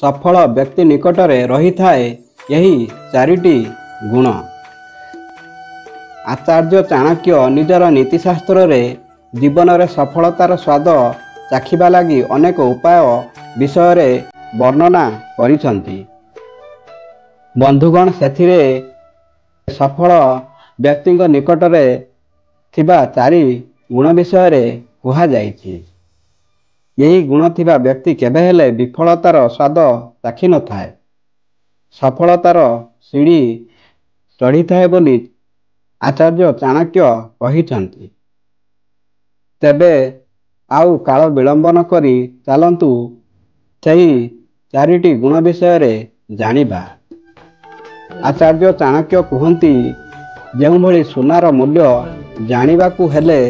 सफल व्यक्ति निकटरे रही थाए यही चारिटी गुण। आचार्य चाणक्य निजर नीतिशास्त्र रे जीवन में सफलतार स्वाद चाखिबा लगी अनेक उपाय विषय वर्णना करिसंती। बंधुगण सेथिरे सफल व्यक्ति निकटरे थिबा चारि गुण विषय कुहा जाइछि। यही गुण थिबा व्यक्ति केबे हेले विफलतार स्वाद चाखि न थाए, सफलतार सीढ़ी चढ़ी थाए बोली आचार्य चाणक्य कहिसंती। तेबे आउ काल विलंब न करी चलंतु सही चारिटी गुण विषय जानिबा। आचार्य चाणक्य कहती जो भली सुनार मूल्य जानिबाकु हेले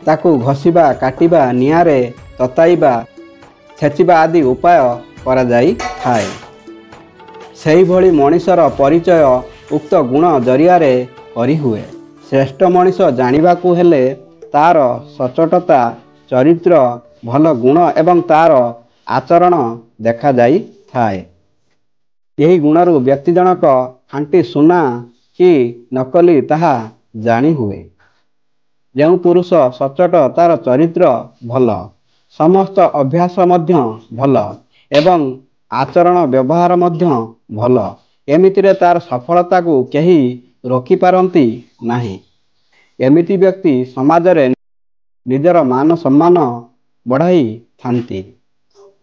ताकू घसीबा, काटिबा, निआरे तताइबा, छेचिबा आदि उपाय करा जाई थाए। सही भली मनीषर परिचय उक्त गुण जरियारे करी हुए। श्रेष्ठ मनीष जानिबाकु हेले तार सचोटता, चरित्र, भल गुण एवं तार आचरण देखा जाई थाए। यही गुणरू व्यक्ति जनक खांटी सुना कि नकली ताहा जानी हुए। जो पुरुष सचोट तार चरित्र भल, समस्त अभ्यास मध्य भल एवं आचरण व्यवहार मध्य भल, एमितिरे तार सफलता को केही रोकी पारंती नाही। एमिति व्यक्ति समाज रे निजर मान सम्मान बढ़ाई थांती।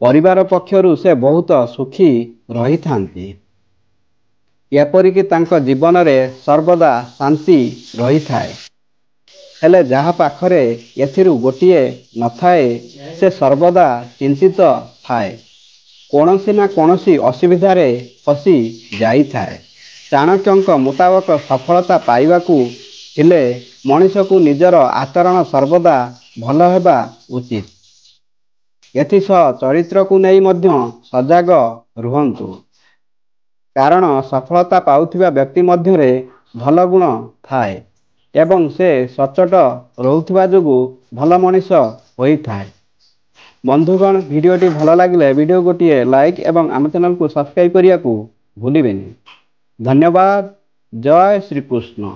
परिवार पक्षरु से बहुत सुखी रही थांती। एपरिकी तांको जीवन रे सर्वदा शांति रही थाए। हेले जहा पाखरे एथिरु गोटिए न थाए से सर्वदा चिंतित थाए, कोनोसी ना कोनोसी असुविधा रे फसी जाई थाए। चाणक्यंक मुताबक सफलता पाइबाकू हेले मनीष को निजर आचरण सर्वदा भल हेबा उचित। एथिसह चरित्र को नहीं मध्य सजग रुहंतु, कारण सफलता पाउथिबा व्यक्ति मध्यरे भल गुण थाए एवं से सचोट रहुथिबा जोगु भल मनीष होई थाए। बंधुगण, वीडियोटी भल लागिले वीडियो गोटिए लाइक एवं आम चैनल को सब्सक्राइब करिया को भूलिबेनी। धन्यवाद। जय श्री कृष्ण।